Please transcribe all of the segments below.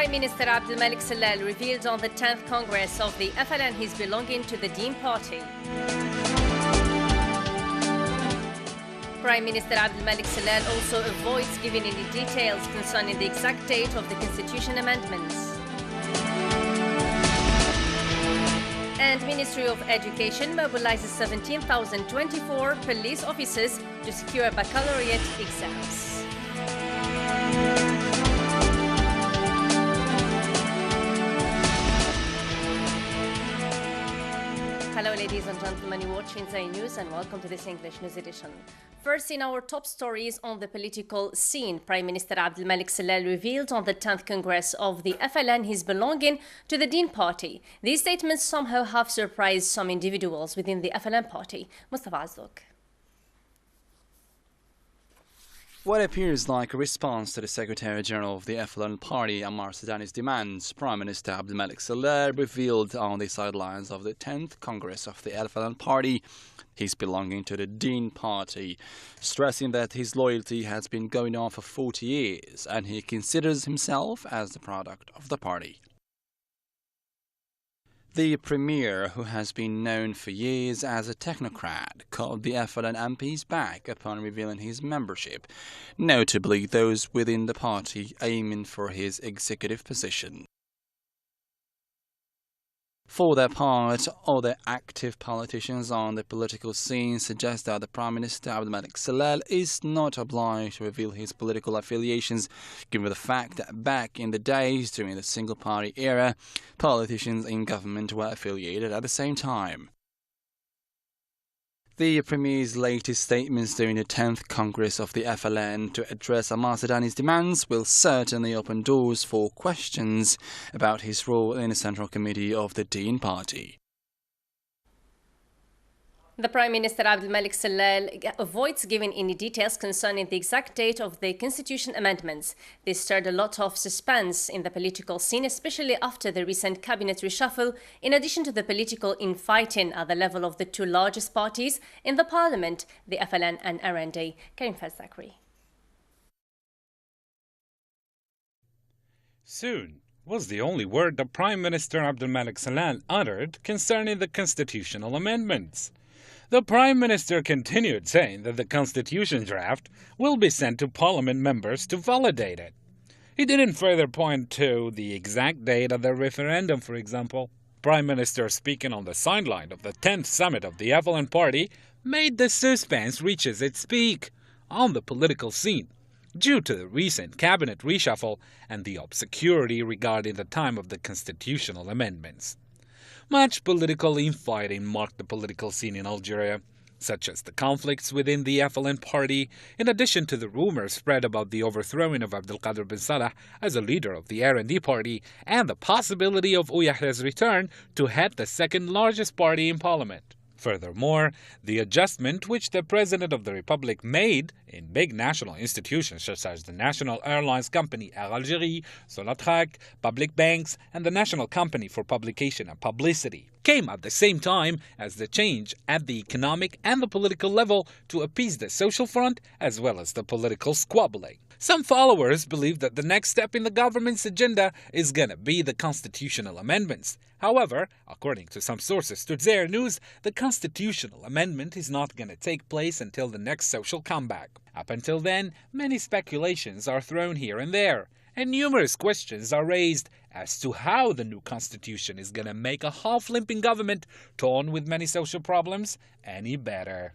Prime Minister Abdelmalek Salal revealed on the 10th Congress of the FLN he's belonging to the Deen Party. Prime Minister Abdelmalek Salal also avoids giving any details concerning the exact date of the Constitution amendments. And Ministry of Education mobilizes 17,024 police officers to secure baccalaureate exams. Hello ladies and gentlemen, you're watching Dzair News and welcome to this English news edition. First, in our top stories on the political scene, Prime Minister Abdelmalek Salal revealed on the 10th Congress of the FLN he's belonging to the Deen Party. These statements somehow have surprised some individuals within the FLN party. Mustafa Azluk. What appears like a response to the Secretary-General of the FLN party, Ammar Sadani's demands, Prime Minister Abdelmalek Salal revealed on the sidelines of the 10th Congress of the FLN party he's belonging to the Deen Party, stressing that his loyalty has been going on for 40 years and he considers himself as the product of the party. The Premier, who has been known for years as a technocrat, called the FLN MPs back upon revealing his membership, notably those within the party aiming for his executive position. For their part, other active politicians on the political scene suggest that the Prime Minister Abdelmalek Salal is not obliged to reveal his political affiliations, given the fact that back in the days during the single-party era, politicians in government were affiliated at the same time. The Premier's latest statements during the 10th Congress of the FLN to address Ammar Sadani's demands will certainly open doors for questions about his role in the Central Committee of the Deen Party. The Prime Minister Abdelmalek Salal avoids giving any details concerning the exact date of the Constitution amendments. This stirred a lot of suspense in the political scene, especially after the recent cabinet reshuffle, in addition to the political infighting at the level of the two largest parties in the parliament, the FLN and RND. Karim Fazakri. Soon was the only word that Prime Minister Abdelmalek Salal uttered concerning the constitutional amendments. The Prime Minister continued saying that the Constitution draft will be sent to Parliament members to validate it. He didn't further point to the exact date of the referendum, for example. Prime Minister, speaking on the sideline of the 10th summit of the FLN party, made the suspense reaches its peak on the political scene due to the recent cabinet reshuffle and the obscurity regarding the time of the constitutional amendments. Much political infighting marked the political scene in Algeria, such as the conflicts within the FLN party, in addition to the rumors spread about the overthrowing of Abdelkader bin Salah as a leader of the RND party and the possibility of Ouyahre's return to head the second largest party in parliament. Furthermore, the adjustment which the President of the Republic made in big national institutions such as the National Airlines Company Air Algérie, Sonatrach, public banks, and the National Company for Publication and Publicity came at the same time as the change at the economic and the political level to appease the social front as well as the political squabbling. Some followers believe that the next step in the government's agenda is going to be the constitutional amendments. However, according to some sources to Dzair News, the constitutional amendment is not going to take place until the next social comeback. Up until then, many speculations are thrown here and there, and numerous questions are raised as to how the new constitution is going to make a half-limping government torn with many social problems any better.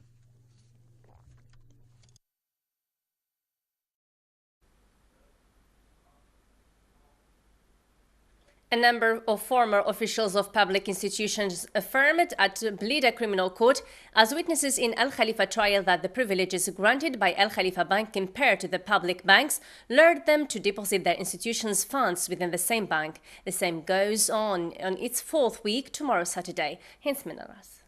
A number of former officials of public institutions affirmed at Blida Criminal Court as witnesses in Al Khalifa trial that the privileges granted by Al Khalifa Bank compared to the public banks lured them to deposit their institutions' funds within the same bank. The same goes on its fourth week tomorrow, Saturday. Hence, Minaras.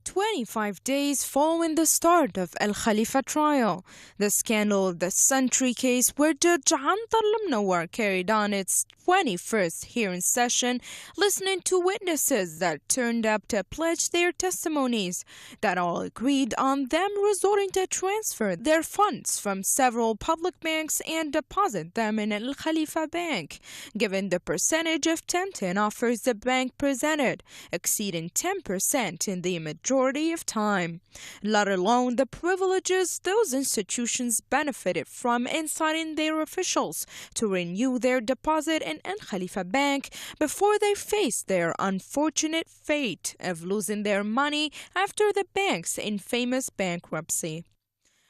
25 days following the start of Al Khalifa trial, the scandal of the Century case where Judge Untitled carried on its 21st hearing session, listening to witnesses that turned up to pledge their testimonies that all agreed on them resorting to transfer their funds from several public banks and deposit them in Al Khalifa Bank, given the percentage of 10-10 offers the bank presented, exceeding 10% in the majority of time, let alone the privileges those institutions benefited from inciting their officials to renew their deposit in Al Khalifa Bank before they faced their unfortunate fate of losing their money after the bank's infamous bankruptcy.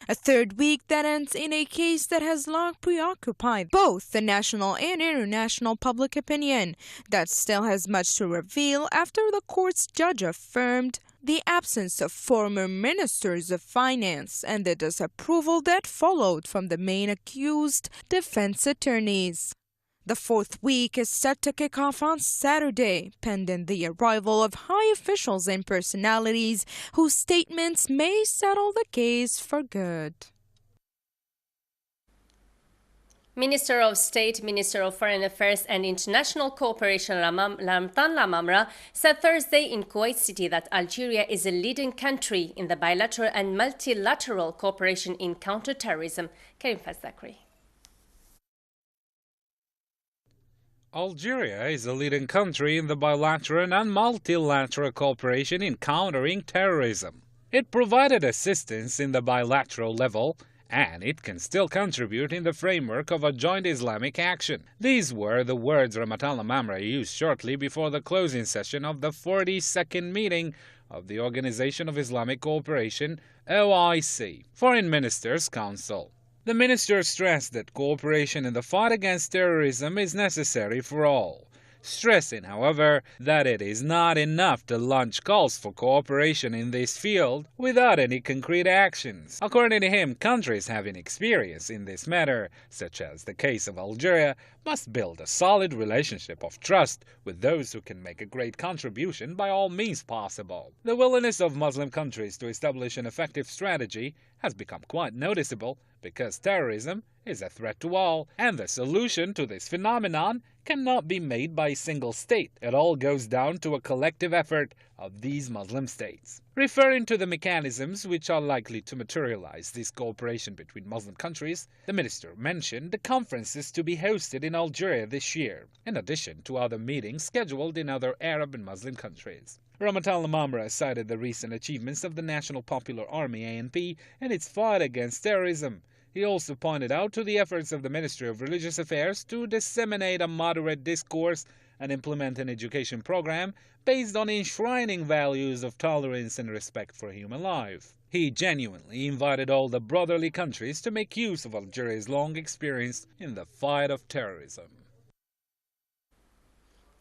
A third week that ends in a case that has long preoccupied both the national and international public opinion, that still has much to reveal after the court's judge affirmed the absence of former ministers of finance and the disapproval that followed from the main accused defense attorneys. The fourth week is set to kick off on Saturday, pending the arrival of high officials and personalities whose statements may settle the case for good. Minister of State, Minister of Foreign Affairs and International Cooperation Ramtan Lamamra said Thursday in Kuwait City that Algeria is a leading country in the bilateral and multilateral cooperation in counterterrorism. Karim Fazdakri. Algeria is a leading country in the bilateral and multilateral cooperation in countering terrorism. It provided assistance in the bilateral level, and it can still contribute in the framework of a joint Islamic action. These were the words Ramatan Lamamra used shortly before the closing session of the 42nd meeting of the Organization of Islamic Cooperation, OIC, Foreign Ministers' Council. The minister stressed that cooperation in the fight against terrorism is necessary for all, stressing, however, that it is not enough to launch calls for cooperation in this field without any concrete actions. According to him, countries having experience in this matter, such as the case of Algeria, must build a solid relationship of trust with those who can make a great contribution by all means possible. The willingness of Muslim countries to establish an effective strategy has become quite noticeable because terrorism is a threat to all, and the solution to this phenomenon cannot be made by a single state. It all goes down to a collective effort of these Muslim states. Referring to the mechanisms which are likely to materialize this cooperation between Muslim countries, the minister mentioned the conferences to be hosted in Algeria this year, in addition to other meetings scheduled in other Arab and Muslim countries. Ramatan Lamamra cited the recent achievements of the National Popular Army (ANP) in its fight against terrorism. He also pointed out to the efforts of the Ministry of Religious Affairs to disseminate a moderate discourse and implement an education program based on enshrining values of tolerance and respect for human life. He genuinely invited all the brotherly countries to make use of Algeria's long experience in the fight of terrorism.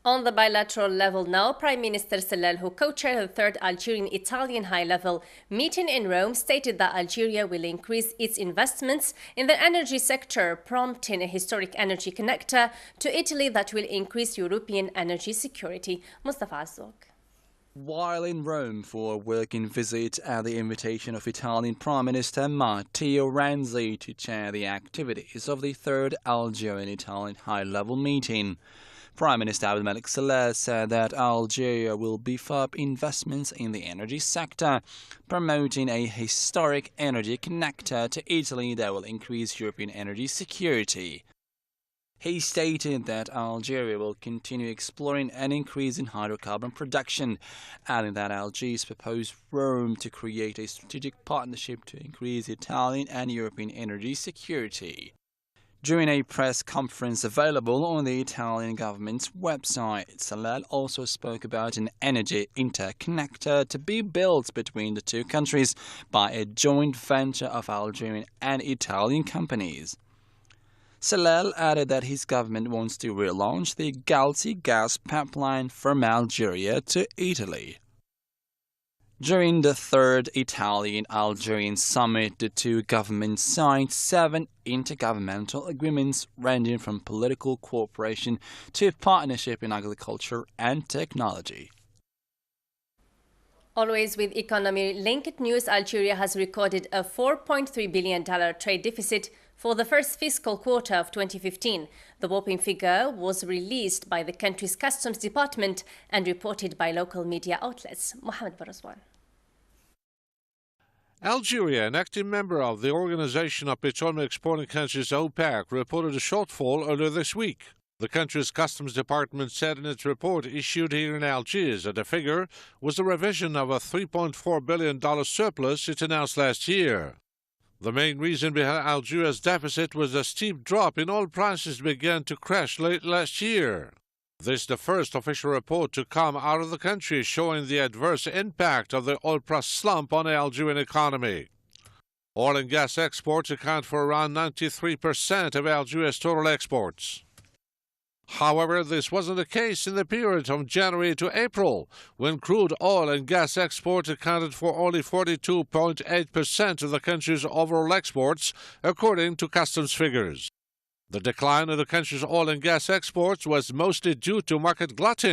On the bilateral level now, Prime Minister Sellal, who co-chaired the third Algerian-Italian high-level meeting in Rome, stated that Algeria will increase its investments in the energy sector, prompting a historic energy connector to Italy that will increase European energy security. Mustafa Azzok. While in Rome for a working visit at the invitation of Italian Prime Minister Matteo Renzi to chair the activities of the third Algerian-Italian high-level meeting, Prime Minister Abdelmalek Saleh said that Algeria will beef up investments in the energy sector, promoting a historic energy connector to Italy that will increase European energy security. He stated that Algeria will continue exploring an increase in hydrocarbon production, adding that Algiers proposed Rome to create a strategic partnership to increase Italian and European energy security. During a press conference available on the Italian government's website, Saleh also spoke about an energy interconnector to be built between the two countries by a joint venture of Algerian and Italian companies. Saleh added that his government wants to relaunch the Galti gas pipeline from Algeria to Italy. During the third Italian-Algerian summit, the two governments signed 7 intergovernmental agreements ranging from political cooperation to partnership in agriculture and technology. Always with economy-linked news, Algeria has recorded a $4.3 billion trade deficit for the first fiscal quarter of 2015. The whopping figure was released by the country's customs department and reported by local media outlets. Mohamed Barazwan. Algeria, an active member of the Organization of Petroleum Exporting Countries OPEC, reported a shortfall earlier this week. The country's customs department said in its report issued here in Algiers that the figure was a revision of a $3.4 billion surplus it announced last year. The main reason behind Algeria's deficit was a steep drop in oil prices began to crash late last year. This is the first official report to come out of the country showing the adverse impact of the oil price slump on the Algerian economy. Oil and gas exports account for around 93% of Algeria's total exports. However, this wasn't the case in the period from January to April, when crude oil and gas exports accounted for only 42.8% of the country's overall exports, according to customs figures. The decline in the country's oil and gas exports was mostly due to market glut,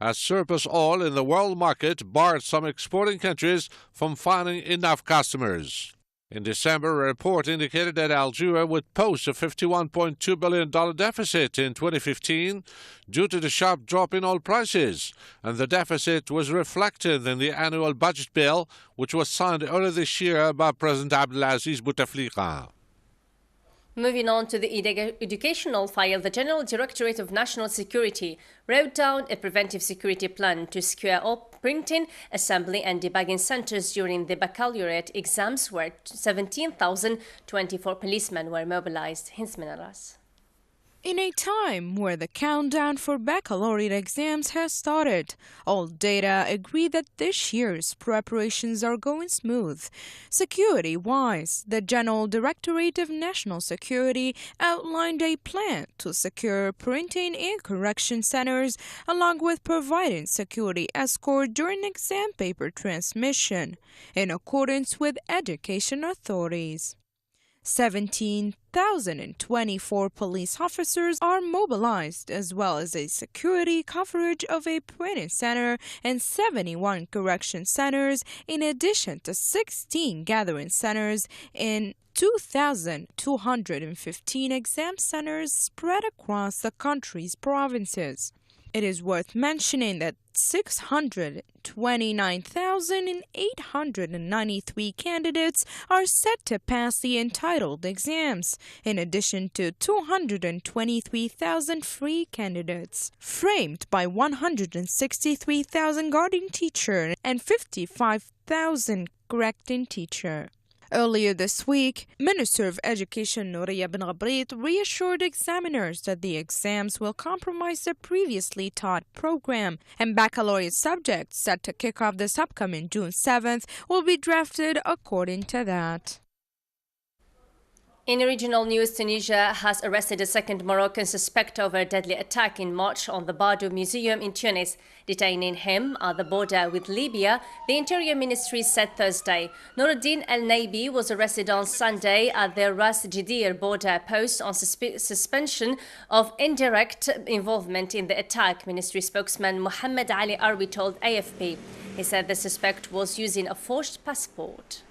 as surplus oil in the world market barred some exporting countries from finding enough customers. In December, a report indicated that Algeria would post a $51.2 billion deficit in 2015 due to the sharp drop in oil prices, and the deficit was reflected in the annual budget bill, which was signed earlier this year by President Abdelaziz Bouteflika. Moving on to the educational file, the General Directorate of National Security wrote down a preventive security plan to secure all printing, assembly and debugging centers during the baccalaureate exams, where 17,024 policemen were mobilized. Hinsman Aras. In a time where the countdown for baccalaureate exams has started, all data agree that this year's preparations are going smooth. Security-wise, the General Directorate of National Security outlined a plan to secure printing and correction centers, along with providing security escort during exam paper transmission, in accordance with education authorities. 17,024 police officers are mobilized, as well as a security coverage of a printing center and 71 correction centers, in addition to 16 gathering centers in 2,215 exam centers spread across the country's provinces. It is worth mentioning that 629,893 candidates are set to pass the entitled exams, in addition to 223,000 free candidates, framed by 163,000 guarding teachers and 55,000 correcting teachers. Earlier this week, Minister of Education Nouriya bin Ghabrit reassured examiners that the exams will compromise the previously taught program, and baccalaureate subjects set to kick off this upcoming June 7th will be drafted according to that. In regional news, Tunisia has arrested a second Moroccan suspect of a deadly attack in March on the Bardo Museum in Tunis, detaining him at the border with Libya, the Interior Ministry said Thursday. Noureddin El Naibi was arrested on Sunday at the Ras Jidir border post on suspension of indirect involvement in the attack, Ministry spokesman Mohammed Ali Arwi told AFP. He said the suspect was using a forged passport.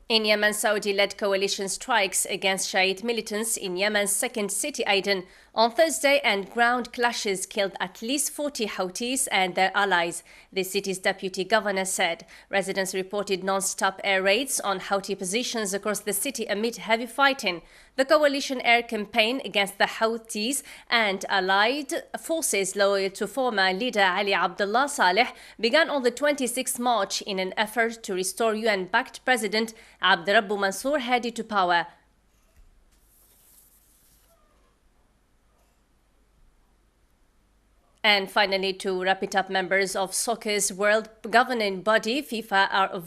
In Yemen, Saudi-led coalition strikes against Shiite militants in Yemen's second city, Aden, on Thursday, and ground clashes killed at least 40 Houthis and their allies, the city's deputy governor said. Residents reported non-stop air raids on Houthi positions across the city amid heavy fighting. The coalition air campaign against the Houthis and allied forces loyal to former leader Ali Abdullah Saleh began on the 26th March in an effort to restore UN-backed President Abderrabbu Mansour Hadi to power. And finally, to wrap it up, members of soccer's world governing body, FIFA, are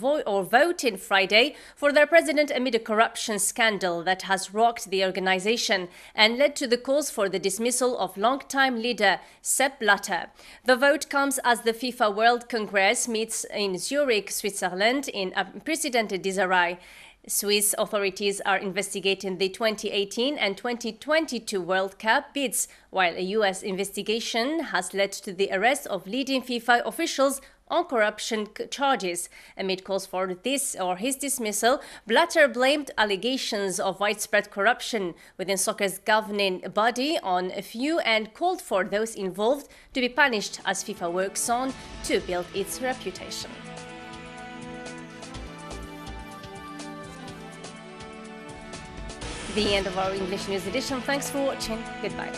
voting Friday for their president amid a corruption scandal that has rocked the organization and led to the calls for the dismissal of longtime leader Sepp Blatter. The vote comes as the FIFA World Congress meets in Zurich, Switzerland, in unprecedented disarray. Swiss authorities are investigating the 2018 and 2022 World Cup bids, while a U.S. investigation has led to the arrest of leading FIFA officials on corruption charges. Amid calls for this or his dismissal, Blatter blamed allegations of widespread corruption within soccer's governing body on a few and called for those involved to be punished as FIFA works on to build its reputation. The end of our English news edition. Thanks for watching. Goodbye.